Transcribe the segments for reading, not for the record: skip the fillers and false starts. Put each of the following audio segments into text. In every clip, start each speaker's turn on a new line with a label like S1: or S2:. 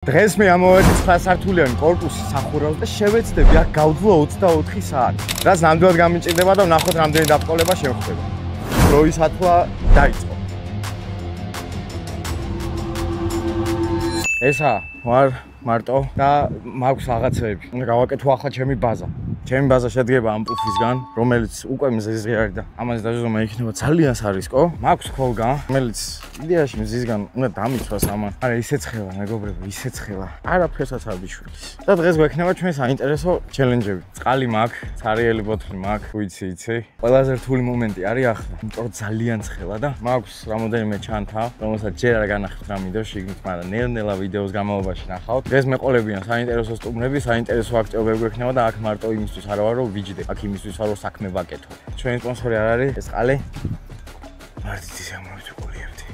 S1: დღეს მე ამოვედი 9 სართულიანი კორპუსის სახურავს და შევეცდები აქ გავძლო 24 საათი. რაც ნამდვილად გამიჭირდება და ვნახოთ რამდენი დაბრკოლება შემხდება. დროის ათვლა დაიწყო. ესა ვარ მარტო და მაქვს რაღაცები. უნდა გავაკეთო ახლა ჩემი ბაზა. ჩემი ბაზა შედგება ამ პუფისგან, რომელიც უკვე მზიზღი არის და ამაზე დაჟობა იქნება ძალიან სარისკო. მაქვს ხოლგა, რომელიც იდეაში მზისგან უნდა დამიცვას ამან. არა, ისეც ხელა, მეგობრებო, ისეც ხელა. არაფერსაც არ ბიშვილის. და დღეს გვექნება ჩვენ საინტერესო ჩელენჯები. წყალი მაქვს, ცარიელი ბოთლი მაქვს, ვიცი. ყველაზე რთული მომენტი არის ახლა, იმიტომ რომ ძალიან ცხელა და მაქვს რამოდენიმე ჩანთა, რომელსაც ჯერ არ განახეთ რა მინდო შიგნით, მაგრამ ნელ-ნელა ვიდეოს განმავლობაში ნახავთ. დღეს მეყოლებიან საინტერესო სტუმრები, საინტერესო აქტივობები გვექნება და აქ მარტო იმისთვის არ ვარ, რომ ვიჯდე. აქ იმისთვის ვარ, რომ საქმე ვაკეთო. ჩვენი სპონსორი არ არის ეს ყალე. მარტიც ისე ამოვიტყოლიებდი.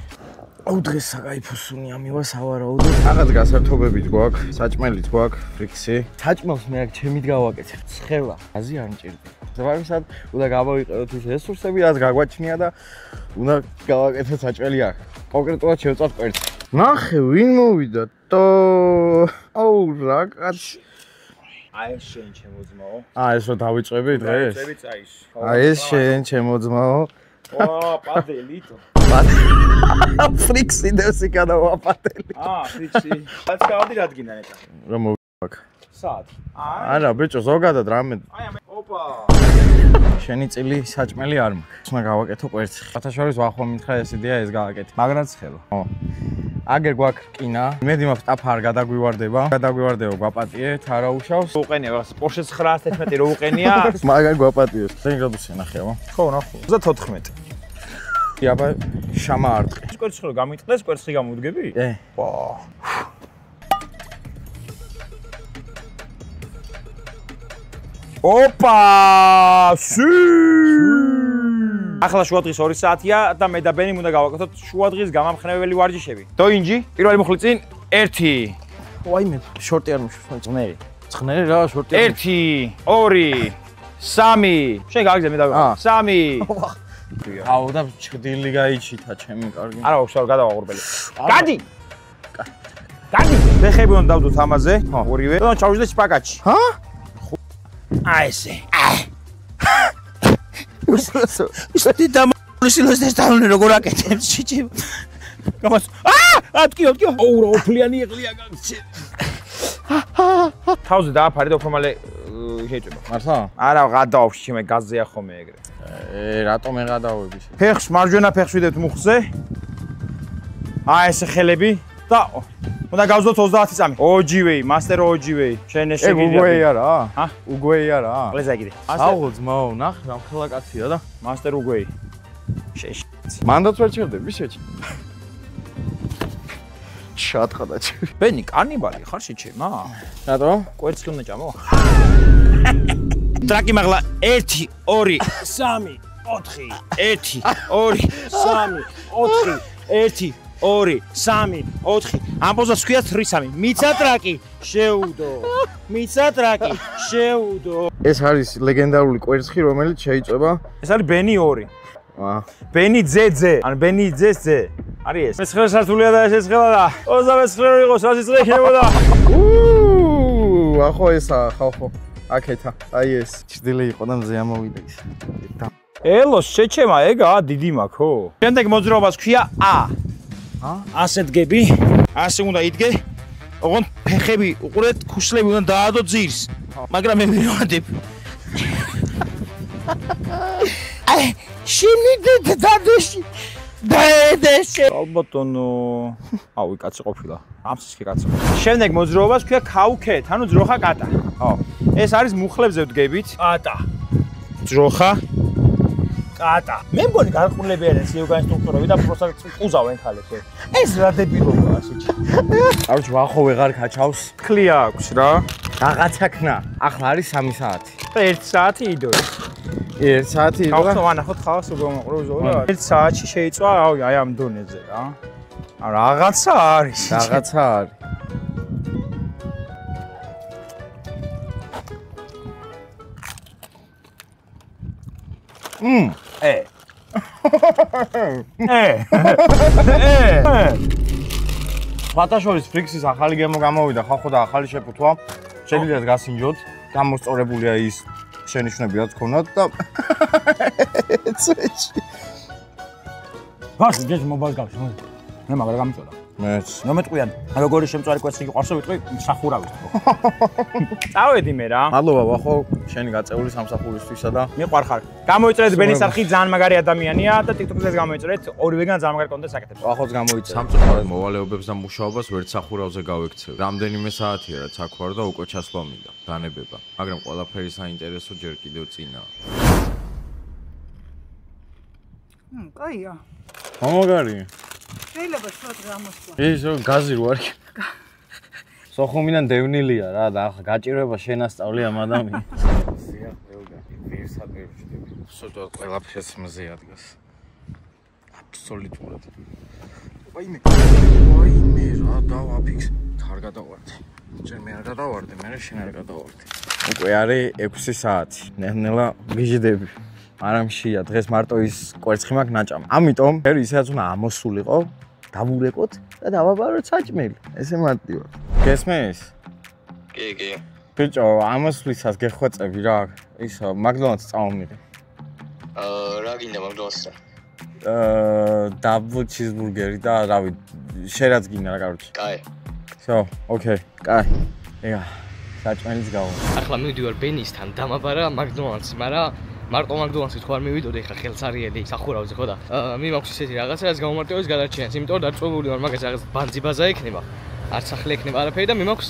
S1: აუ დღეს საკაიფო სუნია მივა სავარაუდო. რაღაც გასართობებით გვაქვს, საჭმელით გვაქვს, ფრიქსი. საჭმელს მე აქ ჩემით გავაკეთებ. ცხელა, აზი არ მჭირდება. ზევარისად უნდა გავავიყენოთ ის რესურსები, რაც გაგვაჩნია და უნდა გავაკეთოთ საჭმელი აქ. კონკრეტულად შევწავთ კვერცხს. ნახე, ვინ მოვიდა? აუ რა კაცი.
S2: აი ეს შენ ჩემო ძმაო.
S1: ეს რო დავიწყები დღეს?
S2: დავიწყები წაის.
S1: აი ეს შენ ჩემო ძმაო.
S2: პადელიტო.
S1: ფრიქსი დევსი გადავაპატელი.
S2: ფრიქსი. რაც გავდი რადგინა ნეტა.
S1: რომ მოვაქ.
S2: საათ.
S1: არა ბიჭო, ზოგადად რამე.
S2: ოპა.
S1: შენი წილი საჭმელი არ მაქვს. უნდა გავაკეთო კვერცხი. ხათაშორის ვახვა მითხრა ეს იდეა ეს გავაკეთე. მაგრამ ცხელო. აგერ გვაქვს რკინა. იმედი მაქვს ტაფა არ გადაგვივარდება. გადაგვივარდება გვაპატიეთ, არა უშავს.
S2: უყენია Porsche 911 რო უყენია.
S1: მაგარ გვაპატიოს. შენ გრადუსია ნახევა.
S2: ხო, ნახო. 34.
S1: აბა შამა არტყი.
S2: კვერცხი რო გამიტყდეს, კვერცხი გამოვდგები?
S1: ვა.
S2: ოპა! სი! ახლა შუადღის 2 საათია და მე და ბენი უნდა გავაკეთოთ შუადღის გამამხნეველი ვარჯიშები. დოინჯი, პირველი მუხლი წინ 1.
S1: ვაიმე, შორტი არ მუშაობს.
S2: ძნელი.
S1: ძნელი რა, შორტი.
S2: 1, 2, 3. შენ გაგზე მე და 3.
S1: აუ და ჩრდილი გაიჩითა ჩემი კარგი.
S2: არა, ვშავ გადავაღურბელი. გადი! გადი! ფეხები უნდა დავდოთ ამაზე, ორივე. და ჩავიჯდე სპაკატში.
S1: ჰა?
S2: აი ესე.
S3: ისეთი დამოვლისილოს დასტავლენ როგორ აკეთებს ჩიჩი.
S2: გამას. ატკიო. ოუ რა ოფლიანი ეყლია გაგჩი. თავზე დააფარი და უფრო მალე შეჭება.
S1: მართლა?
S2: არა, გადავავში ჩემე გაზზეა ხოლმე ეგრე.
S1: რატომ ეღადავები?
S2: ფეხს მარჯვენა ფეხს ვიდეთ მუხზე. ესე ხელები და უნდა გავზოთ 30 წამი. ოჯივეი, მასტერ ოჯივეი. შენ ეს შეგიძლია.
S1: უგვეი არა? უგვეი არა?
S2: ყლეზე აკიდე.
S1: აუღო ძმაო, ნახე რა ხელა კაცია და
S2: მასტერ უგვეი. შეშ.
S1: მანდაც ვერ ჩერდები შეჭი. შატყდა ჩი.
S2: ბენი კანიბალი ხარ შეჩემა?
S1: რატო?
S2: კვერცხი უნდა ჭამო. ტრაკი მაღლა 1, 2, 3, 4. 1, 2, 3, 4. 1, 2, 3, 4. ამბოზას ქვია 3-3. მიცა ტრაკი, შეუდო. მიცა ტრაკი, შეუდო.
S1: ეს არის ლეგენდარული კვერცხი, რომელიც შეიწება.
S2: ეს არის ბენი 2. ბენი ძე. ან ბენი ძეს ძე. არის ეს. 9 სართულია და ეს ხელა და 29 იყოს, რა სიცხე იქნებოდა.
S1: ახო ესა, ხალხო. აკეთა. აი ეს. ჭრდილი იყო და მზე ამოვიდა ის.
S2: ელოს შეჩემა ეგა დიდი მაქვს, ხო? შემდეგ მოძრაობას ქვია A. ასე დგები, ასე უნდა იდგე. ოღონდ ფეხები უყურეთ, ქუსლები უნდა დაადო ძირს. მაგრამ მე მივადებ.
S3: შიმიდეთ დადეში. დაედეში.
S2: ალბათონო. აუ, კაცი ყოფილა. ამსისკი კაცი. შემდეგ მოძრაობას ქვია ქაუქეთ, ანუ ძროხა კატა. ხო. ეს არის მუხლებზე ვდგებით. კატა. ძროხა კატა. მე მგონი გარყვნილები არიან იოგა ინსტრუქტორები და პროსტა ყუზავენ ხალხს.
S3: ეს რა დებილობაა ასეთი.
S1: არჩ ვახო ვეღარ ქაჩავს.
S2: კლია აქვს რა.
S1: რაღაცა ქნა. ახლა არის 3 საათი.
S2: 1 საათი იდო.
S1: 1 საათი იდო.
S2: ხალხო ვანახოთ ხალხს უგემოყროს ზოლა. 1 საათში შეიწვა, აი ამ დონეზე რა. რაღაცა არის.
S1: რაღაცა არის. სხვათა შორის ფრიქსის ახალი გემო გამოვიდა, ხახო და ახალი შეფუთვა. შეგიძლიათ გასინჯოთ. გამოსწორებულია ის შენიშვნები რაც ქონათ და წეში.
S2: ბას გეშ მობილს გავში. მე მაგრამ გამიწოდა.
S1: მეც.
S2: ნუ მეტყვიან. როგორი შემწვარი კვეცი ყარსო ვიტყვი სახურავით ხო. წავედი მე რა.
S1: მადლობა ვახო, შენი გაწეული სამსახურისთვისა და
S2: მიყვარხარ. გამოიწერეთ ბენის არხი ძალიან მაგარი ადამიანია და TikTok-ზე გამოიწერეთ ორივეგან ძალიან მაგარი კონტენტს აკეთებს.
S1: ვახოც გამოიწერეთ. სამწუხაროდ მოვალეობებს და მუშაობას ვერც სახურავზე გავექცევ. რამდენიმე საათია რაც აქ ვარ და უკვე ჩასვლა მინდა. დანებება. მაგრამ ყველაფერი საინტერესო ჯერ კიდევ წინაა.
S4: კაია.
S1: მომაგარი.
S4: შეიძლება ცოტა გამოსვლა.
S1: ის რო გაზი რო არის. სოხუმიდან დევნილია რა და ახლა გაჭირვება შენასწავლი ამ ადამიანს. ზია ყველგან ვერსად ვერჩდები. სულ ყველაფერს მზე ადგას. აბსოლუტურად. ვაიმე რა დავაფიქსე. არ გადავარდი. ჯერ მე არ გადავარდი, მე შენ არ გადავარდი. უკვე არის 6 საათი. ნელა გიჟდები. არამშია დღეს მარტო ის კვერცხი მაქვს ნაჭამი. ამიტომ ფერი ისეაც უნდა ამოსულიყო, დავურეკოთ და დავაბაროთ საჭმელი. ესე მარტივად. გესმის?
S5: კი.
S1: ბიჭო, ამოსვლისას გეხვეწები რა. ის მაკდონალდს წავმიღე.
S5: რა გინდა მაკდონალდსთან?
S1: დაბლ ჩიზბურგერი და რავი, შერაც გინდა რა კაროჩი.
S5: კაი.
S1: всё, ოკეი, კაი. ეგა, საჭმელიც გავა.
S6: ახლა მივდივარ ბენისთან, დამაბარა მაკდონალდს, მაგრამ მარტო მაკდონალდსი თქვა არ მივიდოდი ახლა ხელსარიელი სახურავზე ხო და მე მაქვს ისეთი რაღაცა რაც გამომარტივებს გადარჩენს, იმიტომ რომ დარწმუნებული ვარ მაგას რაღაც ბანძი ბაზა ექნება. არც სახლი ექნება არაფერი და მე მაქვს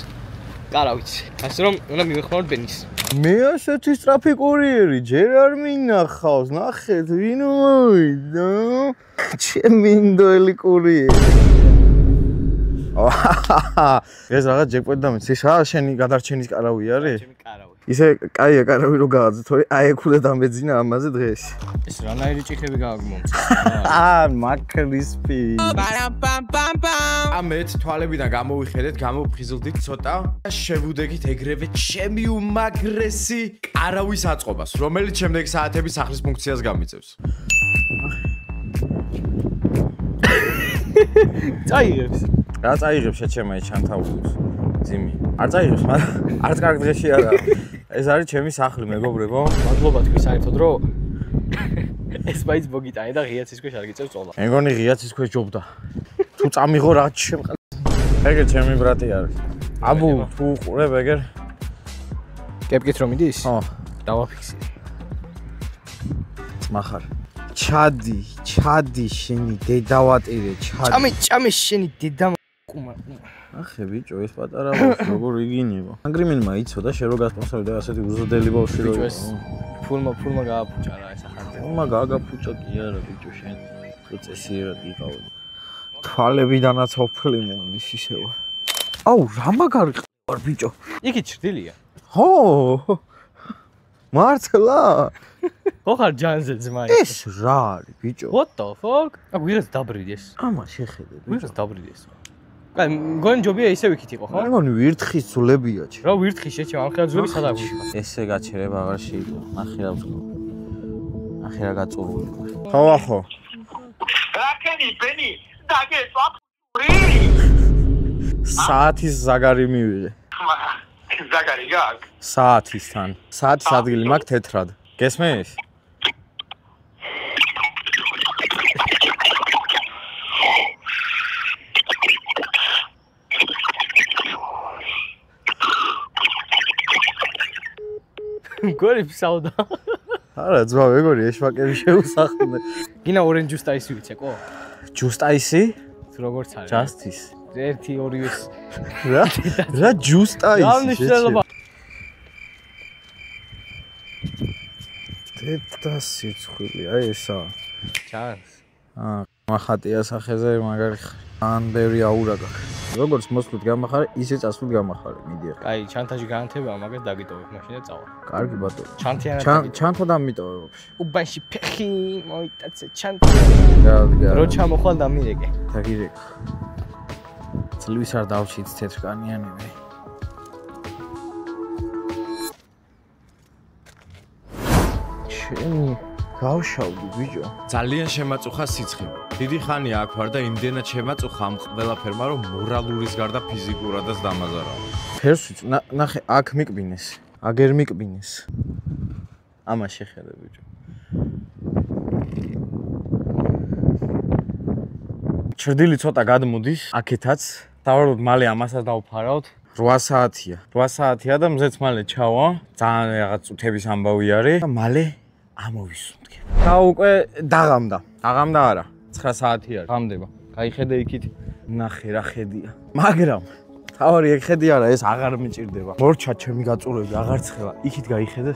S6: არა ვიცი. ასე რომ უნდა მივეხმაროთ ბენის.
S1: მე ასეთი სტრაფი კურიერი ჯერ არ მინახავს, ნახეთ ვინ მოვიდა. ჩემი ინდოელი კურიერი. ეს რაღაც ჯეკპოტი დამეც, ის რა შენი გადარჩენის კარავი არის?
S6: ჩემი კარავი.
S1: ისე კაია კარავი რო გააძე, თორე აი ეკულა დამეძინა ამაზე დღეს.
S6: ეს რანაირი ჭიქები გააგმომწე.
S1: მაკრისპი. ამეთ თვალებიდან გამოვიხედეთ, გამოფხიზლდით ცოტა. შევუდექით ეგრევე ჩემი უმაგრესი კარავის აწყობას, რომელიც შემდეგი საათების სახლის ფუნქციას გამიწევს.
S6: წაიღებს.
S1: რა წაიღებს შეჩემა ეს ჩანთაულებს? ძიმი. არ წაიღებს, მაგრამ არც კარგ დღეში არა. ეს არის ჩემი სახლი, მეგობრებო.
S6: მადლობა თქვი საერთოდ რომ ეს მაინც მოგიტანე და ღიაცის ქვეშ არ გიწევს წოლა.
S1: მეგონი ღიაცის ქვეშ ჯობდა. თუ წამიღო რა შემყ. ეგ ჩემი ბრატი არის. აბუ, თუ უყურებ ეგერ?
S6: კეპკით რომ მიდის?
S1: ხო.
S6: დავაფიქსე.
S1: მახარ. ჩადი შენი დედავატირე, ჩადი.
S6: ჭამე შენი დედა ყუმა.
S1: ახე ბიჭო, ეს პატარა ბავშვი როგორ იგინება. ანგრიმინმა იცოდა შენ რო გასპონსორდა ასეთი უზრდელი ბავშვი რო
S6: ბიჭო ეს ფულმა გააფუჭა რა ეს ახალ.
S1: ფულმა გააგაფუჭა კი არა ბიჭო შენ. თუ წესიერად იყავი. თვალებიდანაც ოფლი მომდის ისევა. აუ, რა მაგარი ხარ ბიჭო.
S6: იქი ჩრდილია.
S1: ხო. მართლა?
S6: ხო ხარ ჯანზე ძმა.
S1: ეს რა არის ბიჭო?
S6: What the fuck? აქ ვიღაც დაბრიდეს.
S1: ამა შეხედე ბიჭო.
S6: ვიღაც დაბრიდეს. კაი, მგონი ჯობია ისე ვიქით იყო, ხო?
S1: მეგონი ვირთხის ძულებია ჩი.
S6: რა ვირთხი შეჭა, ამ ხელა ძვლები სადა აქვს?
S1: ესე გაჩერება აღარ შეიძლება. ნახე რა ვწო. ნახე რა გაწურული. ხო ახო.
S7: რაკენი ბენი დაგეწვა ფური.
S1: საათის ზაგარი მივიღე.
S7: ზაგარი გაქვს?
S1: საათისთან. საათის ადგილი მაქვს თეთრად. გესმის?
S6: გორიფ საუდა.
S1: არა, ძმა მეგონი ეშვაკები შეუსახლმე.
S6: გინა ორენჯ ჯუსტაისი ვიცეკო?
S1: ჯუსტაისი?
S6: როგორც არის?
S1: ჯასტის.
S6: 1-2-ის.
S1: რა ჯუსტაისი?
S6: რა მნიშვნელობა?
S1: თეთრ სიცხული, აი ესა.
S6: ჩანს.
S1: მახატია სახეზე მაგარი ან ბევრი აურა გაქვს. როგორც მოსვლით გამახარე, ისე წასვლით გამახარე, მიდიახ.
S6: კაი, ჩანთაში განათება მაგას დაგიტოვებ, მაშინ და წავალ.
S1: კარგი ბატონო.
S6: ჩანთიანად.
S1: ჩანთა დამიტოვე ვაფშე.
S6: უბანში ფეხი მოიტაცე ჩანთიანად.
S1: გავდგა.
S6: რო ჩამოხვალ და მიეკე.
S1: დაგირეკ. წლის არ დავჩიც თეთრკანიანები. ჩემი
S3: გავშავდი ბიჭო.
S1: ძალიან შემაწუხა სიცხე. დიდი ხანია აქ ვარ და იმდენად შემაწუხა ამ ყველაფერმა, რომ მორალურის გარდა ფიზიკურადაც დამაზარავ. ფერს ნახე, აქ მიკბინეს. აგერ მიკბინეს. ამას შეხედე ბიჭო. ჩრდილი ცოტა გადმოდის, აქეთაც. დავაროთ მალე ამასაც დავფარავთ. 8 საათია. 8 საათია და მზეც მალე ჩავა. ძალიან რაღაც წუთების ამბავი არის და მალე ამოვისუნთქე. და უკვე დაღამდა. დაღამდა არა. 9 საათი არის. ღამდება. გაიხედე იქით. ნახე რა ხედია. მაგრამ თავარი ეგ ხედი არა, ეს აღარ მიჭირდება. მორჩა ჩემი გაწურები აღარ ცხელა. იქით გაიხედე.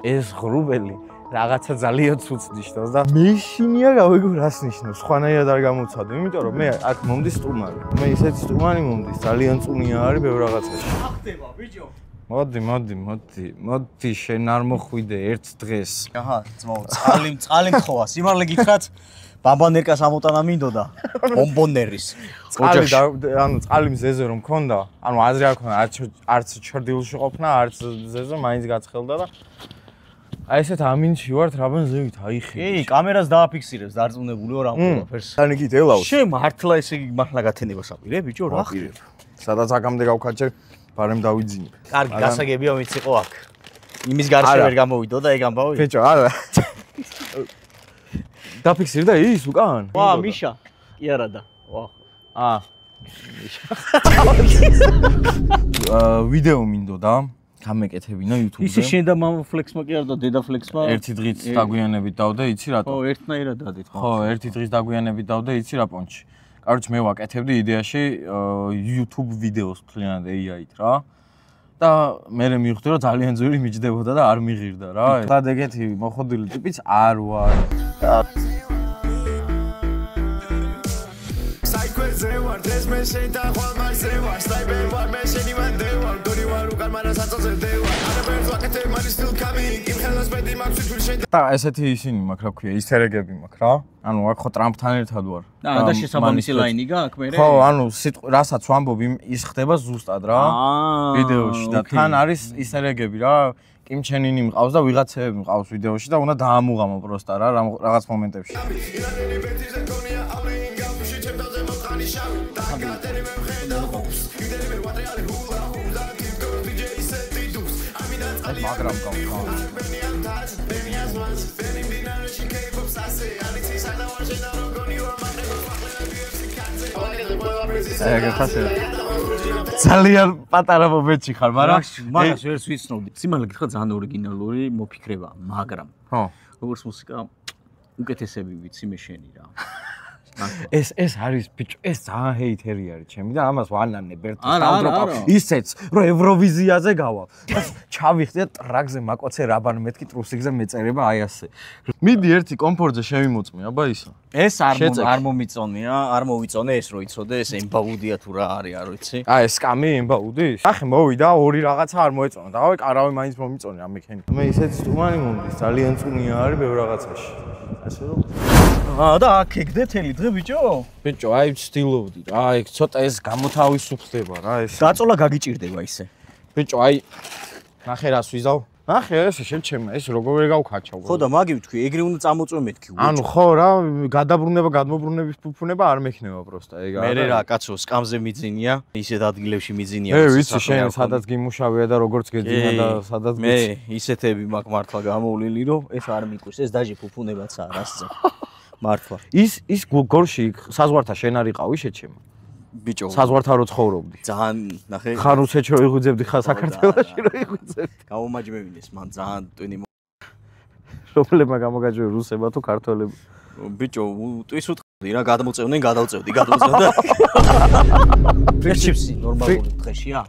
S1: ეს ღრუბელი რაღაცა ძალიან ცუც ნიშნავს და მეშინია გავიგო რას ნიშნავს. სხვანაირად არ გამოცადე, იმიტომ რომ მე აქ მომდის სტუმარი. მე ისეთი სტუმარი მომდის, ძალიან წუნია არის ბევრ რაღაცაში. ახდება ბიჭო. მოდი, შენ არ მოხვიდე ერთ დღეს.
S3: აჰა, ძმაო, წყალი მთხოვა. სიმართლე გითხრათ, ბამბანერკას ამოტანა მინდოდა. ბომბონერის.
S1: წყალი მზეზე რომ მქონდა, ანუ აზრი არ მქონდა, არც ჩრდილში ყოფნა, არც მზეზე, მაინც გაცხელდა და აი ესეთ ამინში ვართ რაბან ზევით აიხე.
S3: კი, კამერას დააფიქსირებს დარწმუნებული ვარ ამ ყველაფერს.
S1: თან იგი დელავს.
S3: შენ მართლა ესე იგი მართლა გათენებას აპირე, ბიჭო, რა ხარ?
S1: სადაც აქამდე გავქაჩე, ბარემ დავიძინე.
S3: კარგი, გასაგებია ვინც იყო აქ. იმის გარშე ვერ გამოვიდო და ეგ ამბავი.
S1: ბიჭო, არა. დაფიქსირდა ის უკან?
S3: ვა, მიშა. კი არა და. ვა.
S1: ვიდეო მინდოდა. გამეკეთებინა YouTube-ზე.
S3: ისე შენ და მამა ფლექსმა კი არა და დედა ფლექსმა.
S1: ერთი დღით დაგვიანებით დავდე, იცი რატო?
S3: ხო, ერთნაირად დადით.
S1: ხო, ერთი დღის დაგვიანებით დავდე, იცი რა პონჩი. კაროჩ მე ვაკეთებდი იდეაში YouTube ვიდეოს მთლიანად AI-ით რა. და მე მივხვდი რომ ძალიან ძვირი მიჯდებოდა და არ მიღირდა რა. და ეგეთი მოხოდილი ტიპიც არ ვარ. საიკვეზე ვარ, დღეს მე შენ და ხვალ მასზე ვარ, სნაიპერ ვარ, მე შენი ვანდე ვარ, გონი ვარ უკან მარა საწოზე დევარ. არაფერს ვაკეთებ, მარის still coming, იმ ხელას მეტი მაქვს თვითონ შენ. და ესეთი ისინი მაქვს რა ქვია, ისტერეგები მაქვს რა. ანუ აქ ხო ტრამპთან ერთად ვარ.
S3: და შესაბამისი ლაინი გაქვს მე?
S1: ხო, ანუ რასაც ვამბობ ის ხდება ზუსტად რა. ვიდეოში და თან არის ისტერეგები რა. კიმ ჩენ ინი მყავს და ვიღაცები მყავს ვიდეოში და უნდა დაამუღამო პროსტა რა რაღაც მომენტებში. მაგრამ გავხარ. ეგ ხასე. ძალიან პატარა მომენტი ხარ, მაგრამ
S3: მაგას ვერც ვიცნობდი. სიმართლე გითხრა ძალიან ორიგინალური მოფიქრება, მაგრამ
S1: ხო,
S3: როგორც მუსიკა უკეთესები ვიცი მე შენი რა.
S1: ეს არის ბიჭო, ეს ძალიან ჰეითერი არის ჩემი და ამას ვანანებ ერთ დავდროპავ. ისეც, რომ ევროვიზიაზე გავალ. ჩავიხდი და ტრაკზე მაკოცე რაბან მეთქი ტრუსიკზე მეწერება აი ასე. მიდი ერთი კომფორტზე შევიმოწმე, აბა ისა.
S3: ეს არ მომიწონია, არ მოვიწონე ეს რო იცოდე, ეს ემბაუდია თუ რა არის, არ ვიცი.
S1: აი ეს სკამი ემბაუდის? ახე მოვიდა, ორი რაღაცა არ მოეწონა. დავე კარავე მაინც მომიწონე ამ მექანი. მე ისეთი სტუმარი მომდის, ძალიან წუნია არის ბევრ რაღაცაში. ასე რომ
S3: და აქ ეგდე თელი დღე ბიჭო?
S1: ბიჭო, აი ვცდილობდი რა, აი ცოტა ეს გამოთავისუფლდება რა ეს.
S3: დაწოლა გაგიჭირდება ისე.
S1: ბიჭო, აი ნახე რას ვიზავ? ნახე ეს შემჩემა, ეს როგორ გავქაჩავ.
S3: ხო და მაგი ვთქვი, ეგრე უნდა წამოწვე მეთქი.
S1: ანუ ხო რა, გადაბრუნება, გადმობრუნების ფუფუნება არ მექნება პროსტა, ეგ არა.
S3: მე რა, კაცო, სკამზე მიძინია, ისეთ ადგილებში მიძინია.
S1: მე ვიცი შენ სადაც გიმუშავია და როგორც გეძინა და სადაც
S3: მე ისეთები მაქვს მართლა გამოვლილი, რომ ეს არ მიყვეს, ეს დაჟე ფუფუნებაცაა რასზე. მართლა.
S1: ის გორში საზღვართან შენ არ იყავი შეჩემა.
S3: ბიჭო,
S1: საზღვართან რო ცხოვრობდი.
S3: ძალიან ნახე.
S1: ხარუსეთში რო იღვიძებდი ხა საქართველოში რო იღვიძებდი.
S3: გამომაჯმევინეს მან ძალიან ტვინი.
S1: პრობლემა გამოგაჯვე რუსებმა თუ ქართველებმა.
S3: ბიჭო, ტვის უთხრდი რა, გადმოწევდნენ, გადავწევდი, გადმოწევდა. ფრიქსი ნორმალური დღეშია?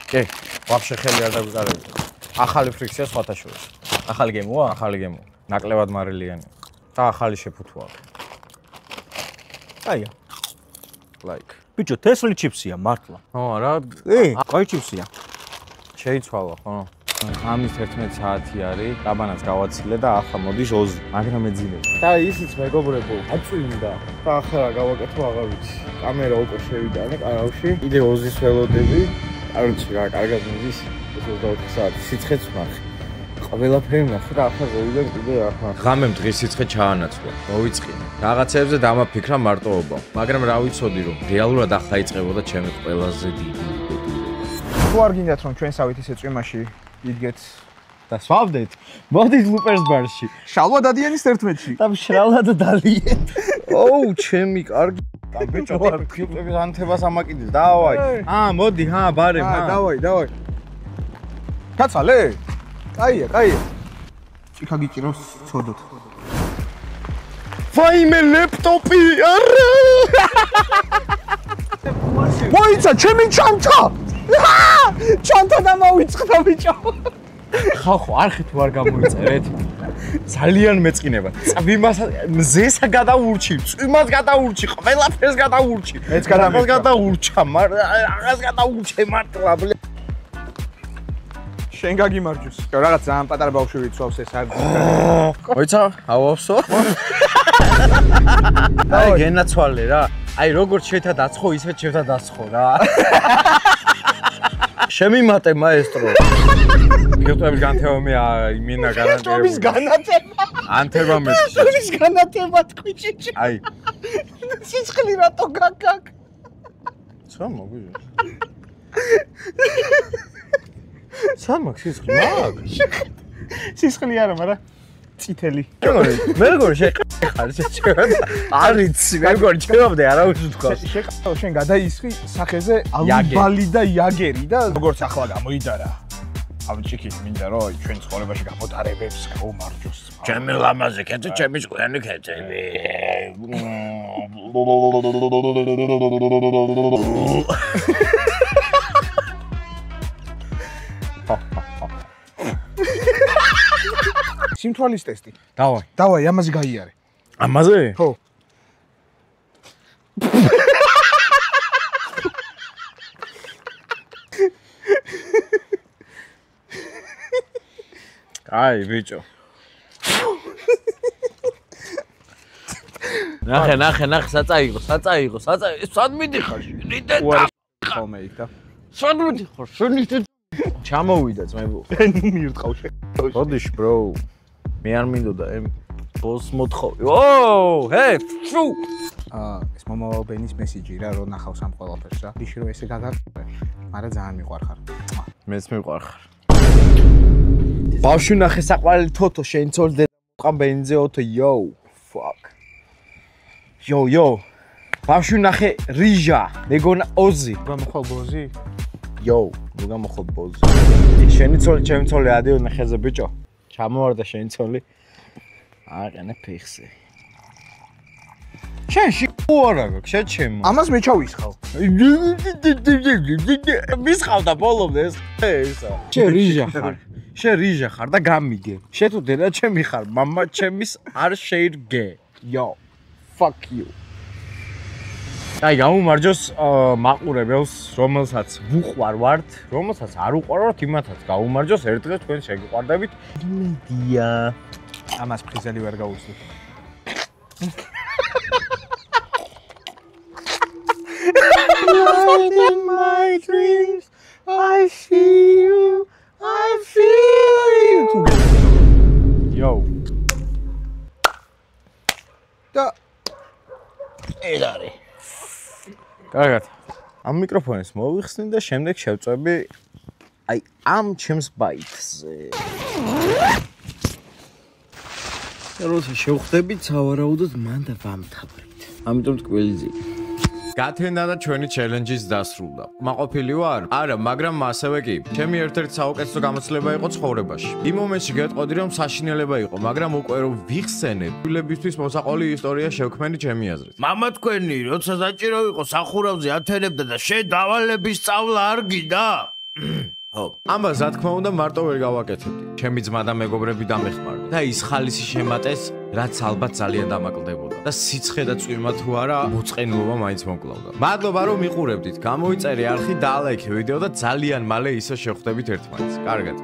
S1: კი, ვაფშე ხელი არ დაგზარებდი. ახალი ფრიქსია სხვათა შორის.
S3: ახალი გემოა?
S1: ახალი გემო. ნაკლებად მარილიანი. და ახალი შეფუთვა.
S3: აია.
S1: Like.
S3: ბიჭო, თესლი ჩიფსია მართლა.
S1: ხო, რა?
S3: კაი ჩიფსია.
S1: შეიცვალა, ხო? ამის 11 საათი არის, დაბანაც გავაცილე და ახლა მოდის 20, მაგრამ ეძინებ. და ისიც მეგობრებო, აწვინდა. და ახლა გავაკეთო აღარ ვიცი. კამერა უკვე შევიტანე კარავში. კიდე 20-ის ველოდები. კაროჩი რა, კარგად მიდის. ეს 24 საათი სიცხეც ვნახე. ყველაფერი ნახე და ახლა ზევიდან კიდე ახლა ღამემ დღის სიცხე ჩაანაცვლა. მოვიწყინე. რაღაცებზე დამაფიქრა მარტოობა, მაგრამ რა ვიცოდი რომ რეალურად ახლა იწყებოდა ჩემი ყველაზე დიდი
S2: თუ არ გინდათ რომ ჩვენსავით ისე წვიმაში იდგეთ
S1: და სვავდეთ. მოდით ლუპერს ბარში.
S2: შალვა დადიანის 11-ში.
S1: და მშრალად დალიეთ. ოუ, ჩემი კარგი. და ბიჭო, ფილტვების ანთებას ამაკიდეს. დავაი. მოდი, ბარემ,
S2: დავაი. კაცალე? კაია. ჭიქა გიჭირავს ცოდოთ.
S1: ვაიმე ლეპტოპი, არა!
S2: მოიცა ჩემი ჩანთა! ჩანთა დამავიწყდა ბიჭო.
S1: ხალხო, არხი თუ არ გამოიწერეთ. ძალიან მეწყინება. წვიმას მზესა გადაურჩი, წვიმას გადაურჩი, ყველაფერს გადაურჩი.
S2: მეც
S1: გადაურჩა, რაღაც გადაურჩე მართლა.
S2: შენ გაგიმარჯოს. რაღაც ძალიან პატარა ბავშვი ვიცავს ეს არ.
S1: მოიცა, ავავსო. აი გენაცვალე რა. აი როგორც შეთა დაცხო, ისე შეთა დაცხო რა. შემიმატე მაესტრო. ფილტვების განათება იმინა გარანტირებული.
S2: ფილტვების განათება.
S1: ანთება მე.
S2: ფილტვების განათება თქვი ჭიჭი.
S1: აი.
S2: სიცხლი რატო გაგაგ?
S1: ცა მოგვიჟე. ცა მაქსისხლი მაგ.
S2: სიცხლი არა, მაგრამ წითელი.
S1: მე როგორ შეყარ შეჭერა? არიცი, მე როგორ ჩემამდე არავის უთქვა.
S2: შეყავ შენ გადაისხი სახეზე ალუბალი და იაგერი და როგორც ახლა გამოიდარა. ჭიქი მინდა რომ ჩვენ ცხოვრებაში გამოტარებებს გაუმარჯოს.
S1: ჩემი ლამაზი ქეთე, ჩემი ჭკვიანი ქეთები.
S2: სიმთვალის ტესტი.
S1: დავაი,
S2: ამაზე გაიარე.
S1: ამაზე?
S2: ხო.
S1: აი, ბიჭო. ნახე, საწაიღო. სად მიდიხარ? ნიდეთ.
S2: ხოლმე იქ და.
S1: სად მიდიხარ? შენით ჩამოვიდა ძმებო.
S2: მირტყავ შე.
S1: როდიშ, bro. მე არ მინდოდა ბოს მოთხოვი. ოუ, ჰე, შუ.
S2: ეს მომავალ ბენის მესიჯი რა, რომ ნახავს ამ ყველაფერს რა. ისე რომ ესე გაგაყრე. მაგრამ ძალიან მიყვარხარ.
S1: მეც მიყვარხარ. ბავშვი ნახე საყვარელი თოთო შენ ცოლ დედა ყამ ბენზე ოთო йоу fuck йоу ბავშვი ნახე რიჟა მეგონა ოზი
S2: გამოხვალ ბოზი
S1: йоу ნუ გამოხვალ ბოზი შენი ცოლი ჩემი ცოლი ადიო ნახეზე ბიჭო ჩამოვარდა შენი ცოლი აყენე ფიხზე შენში უარა გაქვს შენ ჩემო
S2: ამას მე ჩავისხავ
S1: მისხავდა ბოლომდე ესა შენ რიჟა ხარ და გამიგე. შენ თუ დედა ჩემი ხარ, мама ჩემის არ შეირგე. Yo, fuck you. აი, გამომარჯოს მაყურებელს, რომელსაც ვუყვარ ვართ, რომელსაც არ უყვარ ვართ, იმათაც გამომარჯოს ერთ დღეს თქვენ შეგიყვარდებით. იმედია.
S2: ამას ფრიზელი ვერ გაუძლებ.
S1: In my dreams, I see you. I feel you. Yo.
S2: და
S1: ედარი. კარგად. ამ მიკროფონს მოვიხსნი და შემდეგ შევწვევი აი ამ ჩემს ბაიტზე. როცა შევხვდებით, სავარაუდოდ მან და ვამთავრეთ. ამიტომ ტკბილზე. გათენდა და ჩვენი ჩელენჯის დასრულდა. მაყოფილი ვარ? არა, მაგრამ ასევე კი. ჩემი ერთ-ერთი საუკეთესო გამოცდილება იყო ცხოვრებაში. იმ მომენტში გეტყოდი რომ საშინელება იყო, მაგრამ უკვე რომ ვიხსენებ, ფილებისთვის მოსაყოლი ისტორია შევქმენი ჩემი აზრით. მამა თქვენი, როცა საჭირო იყო სახურავზე ათენებდა და შენ დავალების სწავლა არ გინდა? ხო. ამას რა თქმა უნდა მარტო ვერ გავაკეთებდი. ჩემი ძმა და მეგობრები დამეხმარდა და ის ხალისი შემატეს, რაც ალბათ ძალიან დამაკლდებოდა. და სიცხე და წვიმა თუ არა, მოწყენილობა მაინც მომკლავდა. მადლობა რომ მიყურებდით. გამოიწერე არხი და ლაიქე ვიდეო და ძალიან მალე ისე შევხვდებით ერთმანეთს. კარგად.